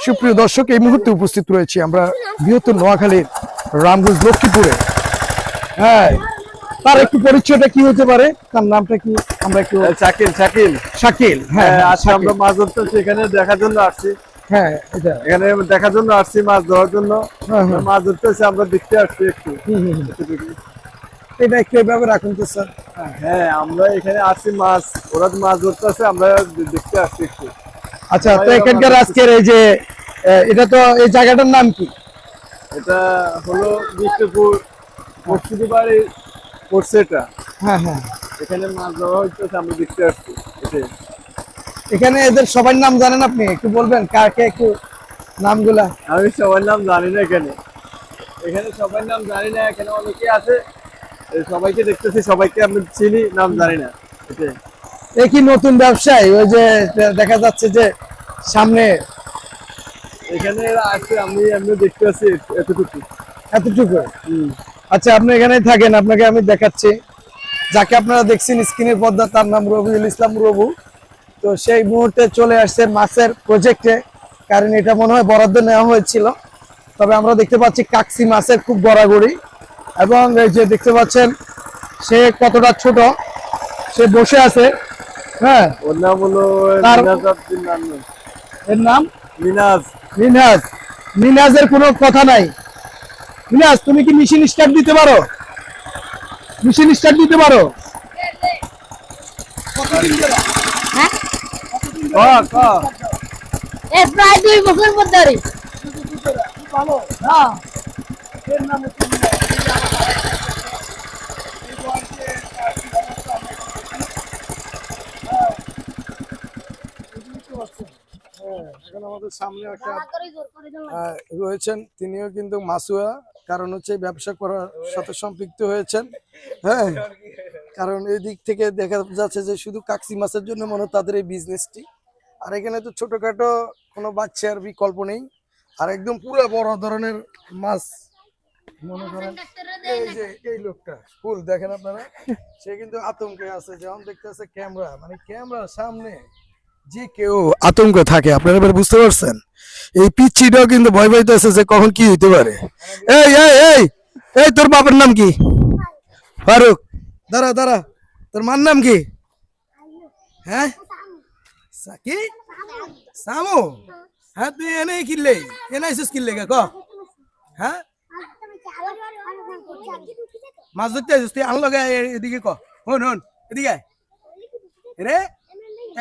সুপ্রিয় দর্শক, এই মুহূর্তে উপস্থিত রয়েছি আমরা বৃহত্তর নোয়াখালীর রামগঞ্জ লক্ষ্মীপুরে। হ্যাঁ, তার একটু পরিচয়টা কি হতে পারে, তার নামটা কি? আমরা একটু শাকিল। শাকিল। হ্যাঁ, আজকে আমরা মাছ ধরতে এখানে দেখার জন্য আসছি। হ্যাঁ, এটা এখানে দেখার জন্য আসছি, মাছ ধরার জন্য। মাছ ধরতেছি, আমরা দেখতে আসছি একটু। এটা একটু এভাবে রাখুন তো স্যার। হ্যাঁ, আমরা এখানে আসছি, ওরা মাছ ধরতেছে, আমরা দেখতে আসছি একটু। আচ্ছা, তো এখানকার আজকের এই যে এটা তো এই জায়গাটার নাম কি? এটা হলো বিষ্ণুপুর মসজিদি বাড়ি পড়ছে এটা। হ্যাঁ হ্যাঁ, এখানে মাছ ধরা হইতেছে, আমরা দেখতে আসছি। এখানে এদের সবার নাম জানেন আপনি? একটু বলবেন কাকে একটু নামগুলা। আমি সবার নাম জানি না। এখানে সবার নাম জানি না। এখানে অনেকে আছে, সবাইকে দেখতেছি, সবাইকে আমি চিনি, নাম জানি না। এ কি নতুন ব্যবসায়? ওই যে দেখা যাচ্ছে যে সামনে এখানে আছে, আমি দেখতে আছি এতটুকু। আচ্ছা, আপনি এখানেই থাকেন, আপনাকে আমি দেখাচ্ছি। যাকে আপনারা দেখছেন স্ক্রিনের পর্দা, তার নাম রবিউল ইসলাম রবু। তো সেই মুহূর্তে চলে আসছে মাছের প্রজেক্টে, কারণ এটা মনে হয় বরাদ্দ নেওয়া হয়েছিল। তবে আমরা দেখতে পাচ্ছি কাকসি মাছের খুব গড়াগড়ি, এবং এই যে দেখতে পাচ্ছেন সে কতটা ছোট, সে বসে আছে। হ্যাঁ, ওর নাম হলো এর নাম মিনাজ। মিনাজের কোনো কথা নাই। মিনাজ, তুমি কি মেশিন স্টার্ট দিতে পারো? প্রায় 2 বছর পর ধরে। এখন আমাদের সামনে একটা রয়েছেন, তিনিও কিন্তু মাসুয়া, কারণ হচ্ছে ব্যবসা করার সাথে সম্পৃক্ত হয়েছেন। হ্যাঁ, কারণ এই দিক থেকে দেখা যাচ্ছে যে শুধু কাকসি মাছের জন্য মনে হয় তাদের এই বিজনেসটি। আর এখানে তো ছোটখাটো কোনো বাচ্চার বিকল্প নেই, আর একদম পুরো বড় ধরনের মাছ। মনে করেন এই যে এই লোকটা ফুল দেখেন আপনারা, সে কিন্তু আতঙ্কে আছে। যেমন দেখতেছে ক্যামেরা, মানে ক্যামেরার সামনে যে কেউ আতঙ্ক থাকে, আপনারা এবার বুঝতে পারছেন। এই পিচ্ছিটাও কিন্তু ভয় পাইতেছে যে কখন কি হইতে পারে। এই এই এই এই তোর বাবার নাম কি? ফারুক, দাঁড়া, তোর মার নাম কি? হ্যাঁ, কি সামু? হ্যাঁ, তুই এনে কিনলে, এনে আইসিস কিনলে ক? হ্যাঁ, মাছ ধরতে আইসিস তুই? আনলো এদিকে ক, হন এদিকে রে,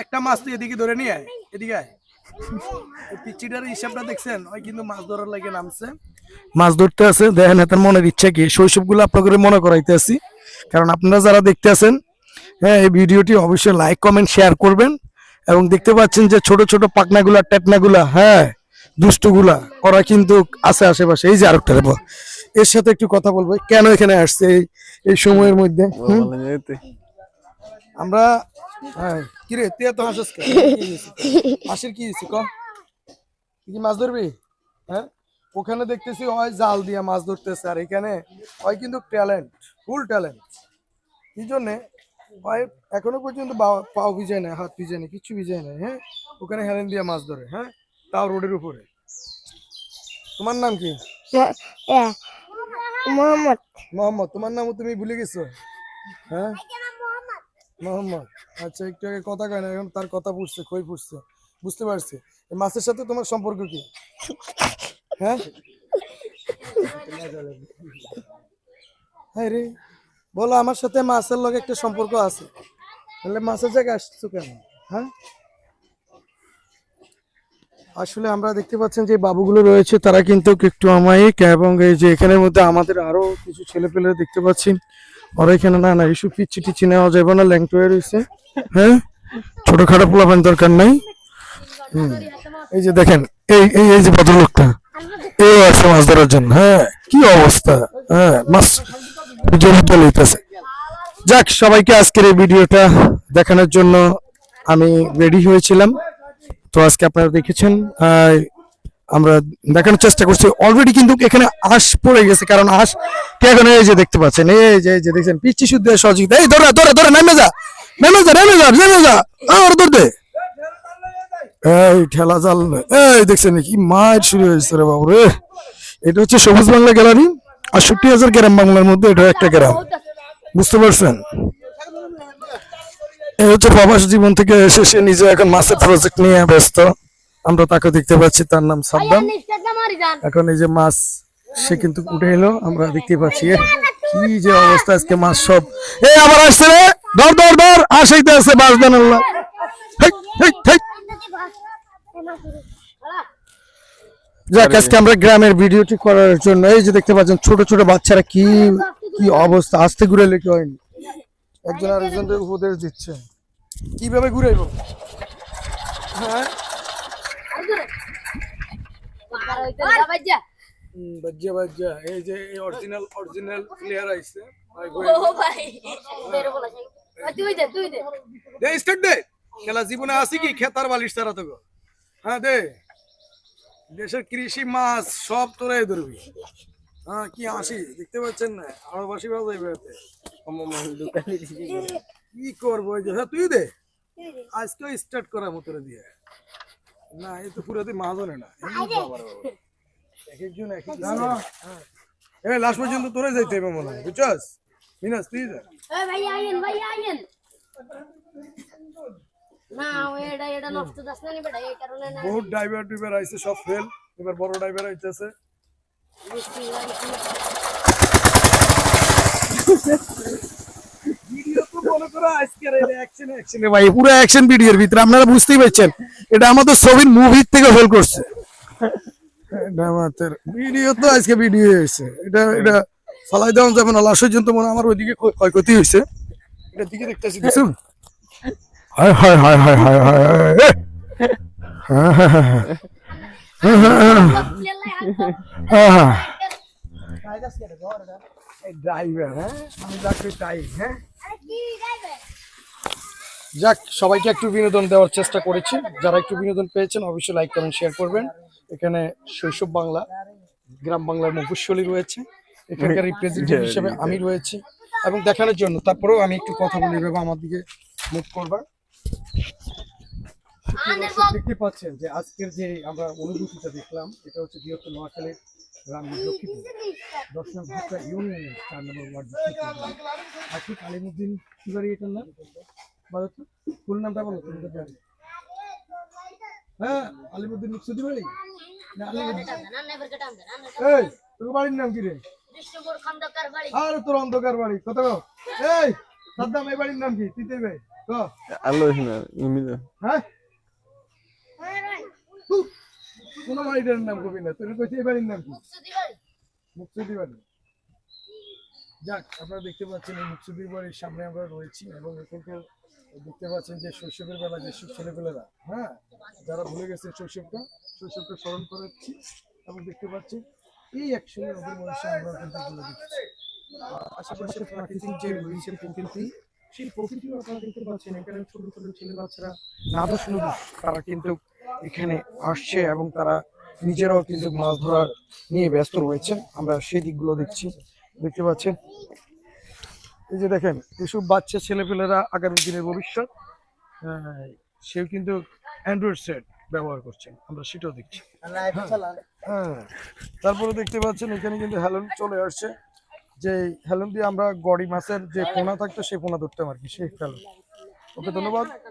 একটা মাছ তুই এদিকে ধরে নিয়ে আয়, এদিকে আয়। পিচ্চিটার হিসাবটা দেখছেন, ওই কিন্তু মাছ ধরার লাগে নামছে, মাছ ধরতে আছে। দেখেন এত মনের ইচ্ছা কি, শৈশব গুলো আপনাদের মনে করাইতে আসি। কারণ আপনারা যারা দেখতে আছেন, হ্যাঁ, এই ভিডিওটি অবশ্যই লাইক কমেন্ট শেয়ার করবেন। এবং দেখতে পাচ্ছেন যে ছোট ছোট পাকনাগুলা, টেটনাগুলা, হ্যাঁ, দুষ্টগুলা, ওরা কিন্তু আছে আশেপাশে। এই যে আরেকটা, এর সাথে একটু কথা বলবো, কেন এখানে আসছে এই সময়ের মধ্যে। আমরা কিরে, তুই এত হাসিস কেন? হাসির কি হয়েছে ক? কি মাছ ধরবি? হ্যাঁ, ওখানে দেখতেছি হয় জাল দিয়ে মাছ ধরতেছে, আর এখানে হয় কিন্তু ট্যালেন্ট, ফুল ট্যালেন্ট। কি জন্যে হয় এখনো পর্যন্ত পাও ভিজায় না, হাত ভিজায় না, কিচ্ছু ভিজায় না। হ্যাঁ, ওখানে হেলেন দিয়ে মাছ ধরে। হ্যাঁ, তাও রোডের উপরে। তোমার নাম কি? মোহাম্মদ। তোমার নাম তুমি ভুলে গেছো? হ্যাঁ, মোহাম্মদ। আচ্ছা, একটু আগে কথা কয় না, এখন তার কথা পুষছে, খই পুষছে, বুঝতে পারছি। এই মাছের সাথে তোমার সম্পর্ক কি? হ্যাঁ, হ্যাঁ রে, বলো, আমার সাথে মাছের লগে একটা সম্পর্ক আছে, তাহলে মাছের জায়গায় আসছো কেন? হ্যাঁ, আসলে আমরা দেখতে পাচ্ছেন যে বাবুগুলো রয়েছে, তারা কিন্তু একটু অমায়িক। এবং এই যে এখানের মধ্যে আমাদের আরো কিছু ছেলে পেলে দেখতে পাচ্ছি, ওরা এখানে না এইসব পিচ্ছি টিচ্ছি নেওয়া যাবে না, ল্যাংটো হয়ে রয়েছে। হ্যাঁ, ছোটখাটো পোলাপান দরকার নাই। এই যে দেখেন, এই যে ভদ্রলোকটা, এই আছে মাছ ধরার জন্য। হ্যাঁ, কি অবস্থা। হ্যাঁ, মাছ জমিতে লইতেছে। যাক, সবাইকে আজকের এই ভিডিওটা দেখানোর জন্য আমি রেডি হয়েছিলাম। তো আজকে আপনারা দেখেছেন, আমরা দেখানোর চেষ্টা করছি। অলরেডি কিন্তু এখানে আঁশ পড়ে গেছে, কারণ আঁশ এখন এই যে দেখতে পাচ্ছেন, এই যে দেখছেন পিচ্ছি শুদ্ধ সহযোগিতা। এই ধরে নেমে যা, আর ধরতে এই ঠেলা জাল, এই দেখছেন কি মাছ শুরু হয়েছে রে বাবু রে। এটা হচ্ছে সবুজ বাংলা গ্যালারি, 68,000 গ্রাম বাংলার মধ্যে এটা একটা গ্রাম, বুঝতে পারছেন? এই হচ্ছে প্রবাস জীবন থেকে এসে সে নিজে এখন মাছের প্রজেক্ট নিয়ে ব্যস্ত। আমরা তাকে দেখতে পাচ্ছি, তার নাম সাদ্দাম। এখন এই যে মাছ সে কিন্তু উঠে এলো, আমরা দেখতে পাচ্ছি কি যে অবস্থা আজকে মাছ সব। এই আবার আসছে রে, ধর ধর ধর, আসাইতে আছে মাছ দেন আল্লাহ। হেই, হেই, হেই। যাক, আজকে আমরা গ্রামের ভিডিওটি করার জন্য এই যে দেখতে পাচ্ছেন ছোট ছোট বাচ্চারা কি কি অবস্থা, আস্তে ঘুরে লেখে হয়নি, একজন আরেকজনকে উপদেশ দিচ্ছে কিভাবে ঘুরাইব। হ্যাঁ, বাজ্জা বাজ্জা, এই যে অরিজিনাল প্লেয়ার আইছে ভাই, দে স্টার্ট দে। খেলা জীবনে আসি কি খেতার বালিশ ছাড়া তো। হ্যাঁ দে, দেশের কৃষি মাছ সব তোরাই ধরবি। হ্যাঁ কি আসি দেখতে পাচ্ছেন না, আমার বাসি বাজাইবে কি করবো। এই যে হ্যাঁ তুই দে, আজকে স্টার্ট করা মতরে দিয়ে না, এই তো পুরাতে মাছ ধরে না, এক একজন এক এক। হ্যাঁ লাস্ট পর্যন্ত তোরে যাইতে হবে মনে হয়, বুঝছস মিনাস, তুই যা। বহুত ড্রাইভার টিভার আইছে, সব ফেল, এবার বড় ড্রাইভার আইতেছে। ভিডিও তো মনে করো আজকের এই অ্যাকশনে ভাই, পুরো অ্যাকশন ভিডিওর ভিতরে আপনারা বুঝতেই পারছেন এটা আমাদের ছবির মুভির থেকে ফেল করছে। এটা আমাদের ভিডিও তো আজকে ভিডিও হয়েছে, এটা ফালাই দেওয়া যাবে না, লাস্ট পর্যন্ত মনে হয় আমার ওইদিকে ক্ষয়ক্ষতি হয়েছে, এটার দিকে দেখতেছি দেখুন। হায় হায় হায় হায় হায় হায় হায়, হ্যাঁ হ্যাঁ হ্যাঁ হ্যাঁ, ড্রাইভার, হ্যাঁ আমি যাকে তাই। হ্যাঁ যাক, সবাইকে একটু বিনোদন দেওয়ার চেষ্টা করেছি, যারা একটু বিনোদন পেয়েছেন অবশ্যই লাইক কমেন্ট শেয়ার করবেন। এখানে শৈশব বাংলা, গ্রাম বাংলার মুখোশলী রয়েছে, এখানকার রিপ্রেজেন্টেটিভ হিসেবে আমি রয়েছি এবং দেখানোর জন্য। তারপরেও আমি একটু কথা বলি, ভেবে আমার দিকে মুখ করবা। দেখতে পাচ্ছেন যে আজকের যে আমরা অনুভূতিটা দেখলাম, এটা হচ্ছে বৃহত্তর নোয়াখালীর গ্রাম লক্ষ্মীপুর 10 নং ভাট্টা ইউনিয়নের 4 নম্বর ওয়ার্ড। আশিক আলিমুদ্দিন কি বাড়ি এটার নাম বলো তো, ফুল নামটা বলো তুমি। হ্যাঁ আলিমুদ্দিন মুকসুদি বাড়ি না আলিমুদ্দিন? এই তোর বাড়ির নাম কি রে? আর তোর অন্ধকার বাড়ি কত গো? এই সাদ্দাম, এই বাড়ির নাম কি? তিতে ভাই ক আলোচনা ইমিদা। হ্যাঁ কোন বাড়িটার নাম কবি না, তোর কইছে এই বাড়ির নাম কি? মুকসুদি বাড়ি। যাক, আপনারা দেখতে পাচ্ছেন এই মুকসুদি বাড়ির সামনে আমরা রয়েছি এবং এখানকার দেখতে পাচ্ছেন যে শৈশবের বেলা যেসব ছেলেপেলেরা, হ্যাঁ যারা ভুলে গেছে শৈশবটা স্মরণ করাচ্ছি এবং দেখতে পাচ্ছি এই একসঙ্গে ওদের বয়সে আমরা কিন্তু এগুলো দেখছি। আশেপাশে প্রাকৃতিক যে রয়েছে প্রকৃতি, সেই প্রকৃতি আপনারা দেখতে পাচ্ছেন। এখানে ছোট ছোট ছেলে বাচ্চারা নাদুস নুদুস তারা কিন্তু এখানে আসছে এবং তারা নিজেরাও কিন্তু মাছ ধরার নিয়ে ব্যস্ত রয়েছে, আমরা সেই দিকগুলো দেখছি। দেখতে পাচ্ছেন এই যে দেখেন এসব বাচ্চা ছেলেপেলেরা আগামী দিনের ভবিষ্যৎ, সেও কিন্তু অ্যান্ড্রয়েড সেট ব্যবহার করছেন, আমরা সেটাও দেখছি। হ্যাঁ তারপরে দেখতে পাচ্ছেন এখানে কিন্তু হেলন চলে আসছে, যে হেলন দিয়ে আমরা গড়ি মাছের যে পোনা থাকতো সেই পোনা ধরতাম আর কি, সেই ফেলন। ওকে ধন্যবাদ।